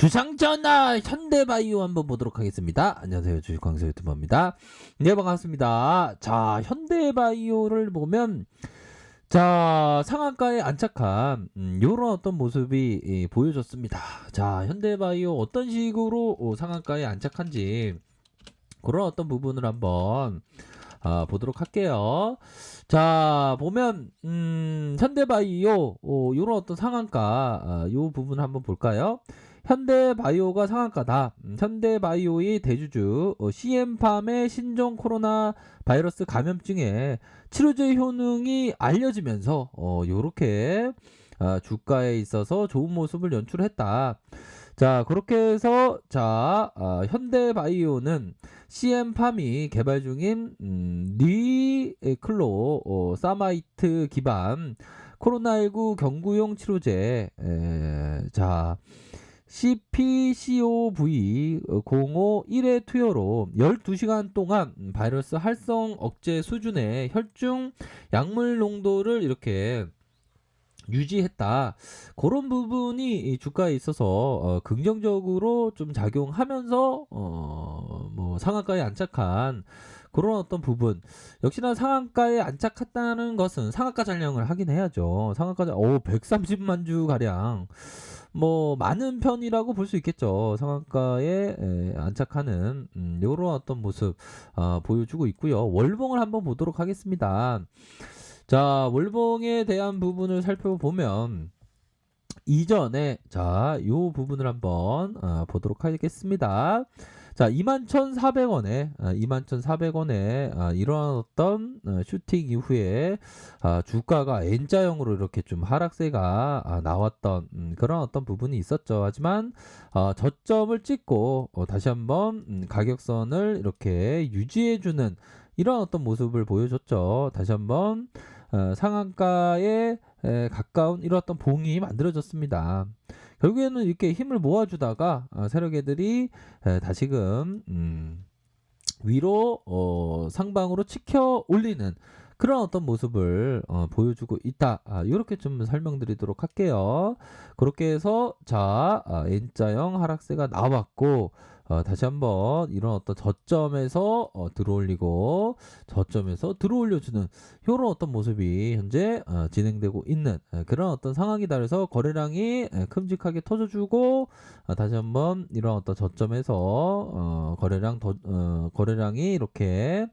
주상전화 현대바이오 한번 보도록 하겠습니다. 안녕하세요. 주식광수 유튜버입니다. 네, 반갑습니다. 자, 현대바이오를 보면 자, 상한가에 안착한 요런 어떤 모습이 보여졌습니다. 자, 현대바이오 어떤 식으로 상한가에 안착한지 그런 어떤 부분을 한번 보도록 할게요. 자, 보면 현대바이오 요런 어떤 상한가 요 부분 한번 볼까요? 현대바이오가 상한가다. 현대바이오의 대주주 CM팜의 신종 코로나 바이러스 감염증에 치료제 효능이 알려지면서 요렇게 주가에 있어서 좋은 모습을 연출했다. 자, 그렇게 해서 현대바이오는 CM팜이 개발 중인 니클로 사마이트 기반 코로나19 경구용 치료제 CPCOV 051의 투여로 12시간 동안 바이러스 활성 억제 수준의 혈중 약물 농도를 이렇게 유지했다. 그런 부분이 이 주가에 있어서 긍정적으로 좀 작용하면서 뭐 상한가에 안착한 그런 어떤 부분. 역시나 상한가에 안착했다는 것은 상한가 잔량을 하긴 해야죠. 상한가 130만 주 가량 뭐 많은 편이라고 볼 수 있겠죠. 상한가에 안착하는 요런 어떤 모습 보여주고 있고요. 월봉을 한번 보도록 하겠습니다. 자, 월봉에 대한 부분을 살펴보면 이전에 요 부분을 한번 보도록 하겠습니다. 자, 21,400원에 21,400원에 이러한 어떤 슈팅 이후에 주가가 N자형으로 이렇게 좀 하락세가 나왔던 그런 어떤 부분이 있었죠. 하지만 저점을 찍고 다시 한번 가격선을 이렇게 유지해주는 이런 어떤 모습을 보여줬죠. 다시 한번 상한가에 가까운 이런 어떤 봉이 만들어졌습니다. 결국에는 이렇게 힘을 모아주다가 세력애들이 다시금 위로 상방으로 치켜 올리는 그런 어떤 모습을 보여주고 있다. 이렇게 좀 설명드리도록 할게요. 그렇게 해서 N자형 하락세가 나왔고 다시 한번 이런 어떤 저점에서 들어올리고 저점에서 들어올려주는 이런 어떤 모습이 현재 진행되고 있는 그런 어떤 상황이다. 그래서 거래량이 큼직하게 터져주고 다시 한번 이런 어떤 저점에서 거래량이 이렇게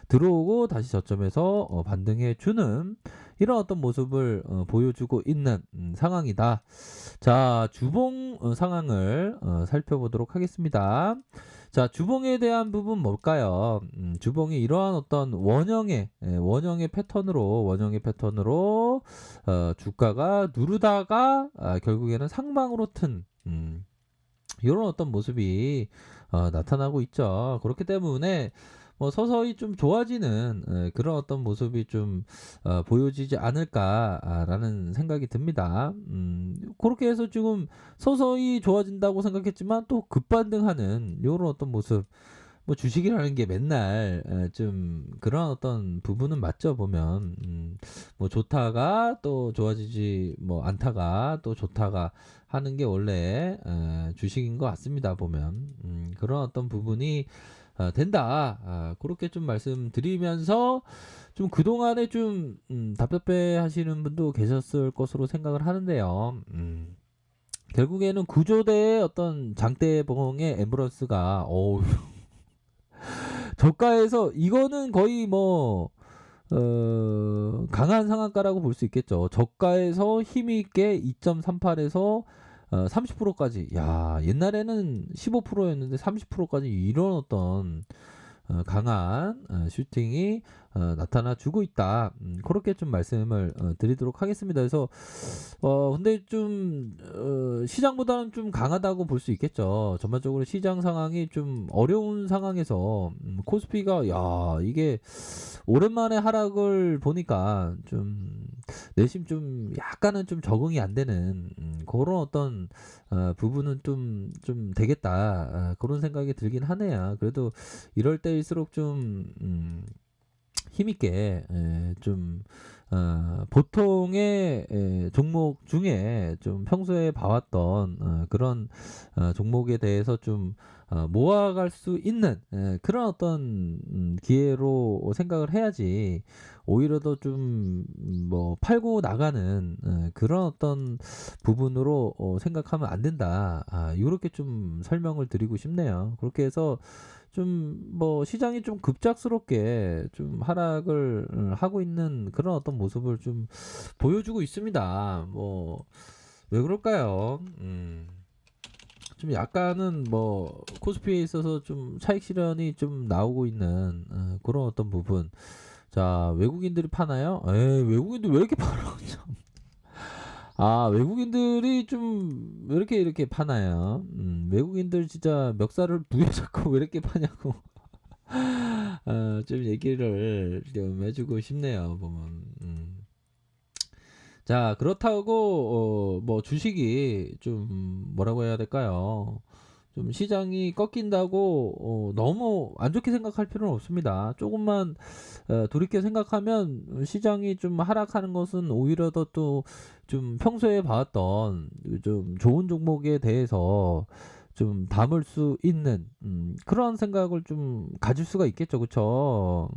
들어오고 다시 저점에서 반등해 주는 이런 어떤 모습을 보여주고 있는 상황이다. 자, 주봉 상황을 살펴보도록 하겠습니다. 자, 주봉에 대한 부분 뭘까요? 주봉이 이러한 어떤 원형의 패턴으로 주가가 누르다가 결국에는 상방으로 튼 이런 어떤 모습이 나타나고 있죠. 그렇기 때문에 뭐 서서히 좀 좋아지는 그런 어떤 모습이 좀 보여지지 않을까라는 생각이 듭니다. 그렇게 해서 지금 서서히 좋아진다고 생각했지만 또 급반등하는 이런 어떤 모습. 뭐 주식이라는 게 맨날 좀 그런 어떤 부분은 맞죠 보면 뭐 좋다가 또 좋아지지 뭐 않다가 또 좋다가 하는 게 원래 주식인 것 같습니다 보면 그런 어떤 부분이 된다. 그렇게 좀 말씀드리면서 좀 그동안에 좀 답답해 하시는 분도 계셨을 것으로 생각을 하는데요. 결국에는 구조대의 어떤 장대봉의 앰뷸런스가 저가에서 이거는 거의 뭐 강한 상한가라고 볼 수 있겠죠. 저가에서 힘있게 2.38에서 30%까지. 야, 옛날에는 15%였는데 30%까지 이런 어떤 강한 슈팅이 나타나 주고 있다. 그렇게 좀 말씀을 드리도록 하겠습니다. 그래서 근데 좀 시장보다는 좀 강하다고 볼 수 있겠죠. 전반적으로 시장 상황이 좀 어려운 상황에서 코스피가 야 이게 오랜만에 하락을 보니까 좀 내심 좀 약간은 좀 적응이 안 되는 그런 어떤 부분은 좀 되겠다. 그런 생각이 들긴 하네요. 그래도 이럴 때일수록 좀 힘있게 좀 보통의 종목 중에 좀 평소에 봐왔던 그런 종목에 대해서 좀 모아갈 수 있는 그런 어떤 기회로 생각을 해야지 오히려 더 좀 뭐 팔고 나가는 그런 어떤 부분으로 생각하면 안 된다. 요렇게 좀 설명을 드리고 싶네요. 그렇게 해서 좀 뭐 시장이 좀 급작스럽게 좀 하락을 하고 있는 그런 어떤 모습을 좀 보여주고 있습니다. 뭐 왜 그럴까요? 좀 약간은 뭐 코스피에 있어서 좀 차익 실현이 좀 나오고 있는 그런 어떤 부분. 자, 외국인들이 파나요? 에이, 외국인들 왜 이렇게 팔아? 참. 외국인들이 좀 왜 이렇게 파나요? 외국인들 진짜 멱살을 부여잡고 왜 이렇게 파냐고. 좀 얘기를 좀 해주고 싶네요, 보면. 자, 그렇다고, 뭐, 주식이 좀, 뭐라고 해야 될까요? 좀 시장이 꺾인다고, 너무 안 좋게 생각할 필요는 없습니다. 조금만, 돌이켜 생각하면 시장이 좀 하락하는 것은 오히려 더 또 좀 평소에 봐왔던 좀 좋은 종목에 대해서 좀 담을 수 있는, 그런 생각을 좀 가질 수가 있겠죠. 그쵸?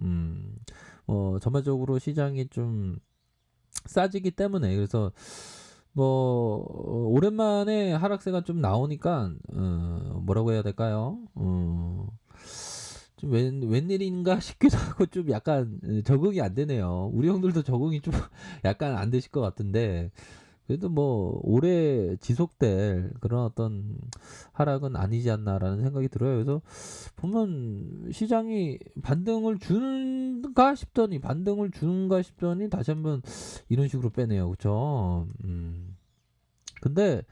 전반적으로 시장이 좀 싸지기 때문에 그래서 뭐 오랜만에 하락세가 좀 나오니까 뭐라고 해야 될까요? 좀 웬일인가 싶기도 하고 좀 약간 적응이 안 되네요. 우리 형들도 적응이 좀 약간 안 되실 것 같은데 그래도 뭐 오래 지속될 그런 어떤 하락은 아니지 않나라는 생각이 들어요. 그래서 보면 시장이 반등을 주는가 싶더니 다시 한번 이런 식으로 빼네요. 그쵸? 근데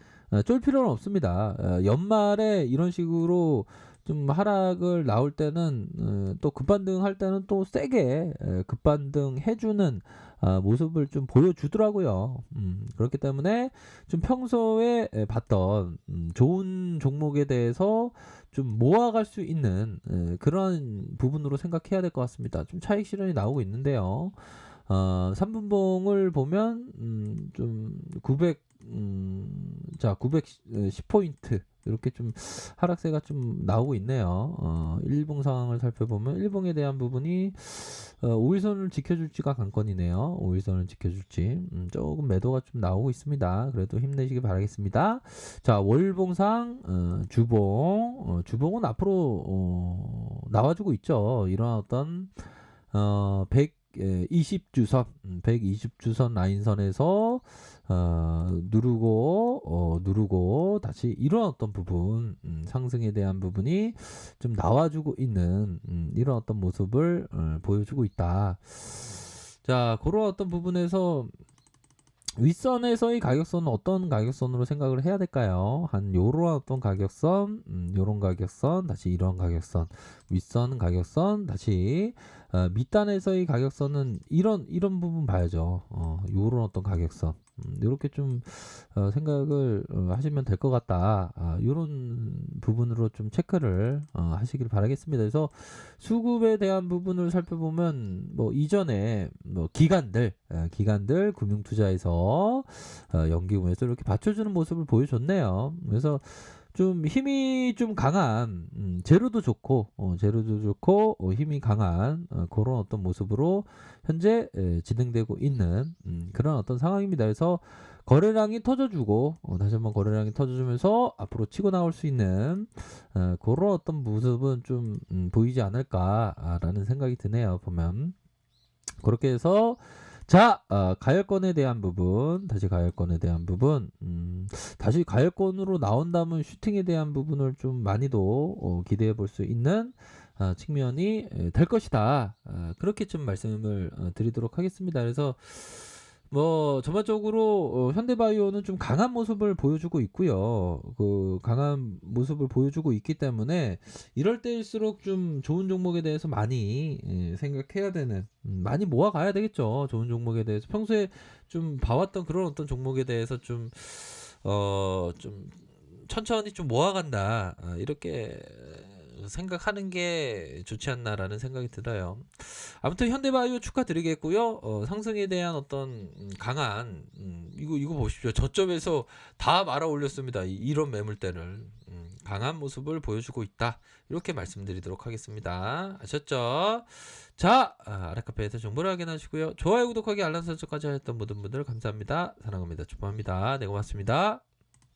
쫄 필요는 없습니다. 연말에 이런 식으로 좀 하락을 나올 때는 또 급반등 할 때는 또 세게 급반등 해주는 모습을 좀 보여주더라고요. 그렇기 때문에 좀 평소에 봤던 좋은 종목에 대해서 좀 모아갈 수 있는 그런 부분으로 생각해야 될 것 같습니다. 좀 차익 실현이 나오고 있는데요. 3분봉을 보면 좀 910포인트 이렇게 좀 하락세가 좀 나오고 있네요. 일봉 상황을 살펴보면 일봉에 대한 부분이 5일선을 지켜줄지가 관건이네요. 5일선을 지켜줄지 조금 매도가 좀 나오고 있습니다. 그래도 힘내시기 바라겠습니다. 자, 월봉상 주봉은 앞으로 나와주고 있죠. 이런 어떤 120주선, 120주선 라인선에서 누르고 다시 이런 어떤 부분, 상승에 대한 부분이 좀 나와주고 있는 이런 어떤 모습을 보여주고 있다. 자, 그런 어떤 부분에서 윗선에서의 가격선은 어떤 가격선으로 생각을 해야 될까요? 한 요런 어떤 가격선, 요런 가격선, 다시 이런 가격선, 윗선 가격선, 다시 밑단에서의 가격선은 이런 부분 봐야죠. 요런 어떤 가격선. 요렇게 좀 생각을 하시면 될 것 같다. 요런 부분으로 좀 체크를 하시길 바라겠습니다. 그래서 수급에 대한 부분을 살펴보면 뭐 이전에 뭐 기관들 금융투자에서 연기금에서 이렇게 받쳐주는 모습을 보여줬네요. 그래서 좀 힘이 좀 강한 재료도 좋고 힘이 강한 그런 어떤 모습으로 현재 진행되고 있는 그런 어떤 상황입니다. 그래서 거래량이 터져주고 다시 한번 거래량이 터져주면서 앞으로 치고 나올 수 있는 그런 어떤 모습은 좀 보이지 않을까라는 생각이 드네요. 보면 그렇게 해서 자, 가열권에 대한 부분, 다시 가열권으로 나온다면 슈팅에 대한 부분을 좀 많이도 기대해 볼 수 있는 측면이 될 것이다. 그렇게 좀 말씀을 드리도록 하겠습니다. 그래서 뭐 전반적으로 현대바이오는 좀 강한 모습을 보여주고 있고요. 그 강한 모습을 보여주고 있기 때문에 이럴 때일수록 좀 좋은 종목에 대해서 많이 생각해야 되는 많이 모아가야 되겠죠. 좋은 종목에 대해서 평소에 좀 봐왔던 그런 어떤 종목에 대해서 좀 천천히 좀 모아간다. 이렇게 생각하는 게 좋지 않나라는 생각이 들어요. 아무튼 현대바이오 축하드리겠고요. 상승에 대한 어떤 강한 이거 보십시오. 저점에서 다 말아 올렸습니다. 이런 매물대를 강한 모습을 보여주고 있다. 이렇게 말씀드리도록 하겠습니다. 아셨죠? 자, 아라카페에서 정보를 확인하시고요. 좋아요, 구독하기, 알람 설정까지 하셨던 모든 분들 감사합니다. 사랑합니다. 축복합니다. 네, 고맙습니다.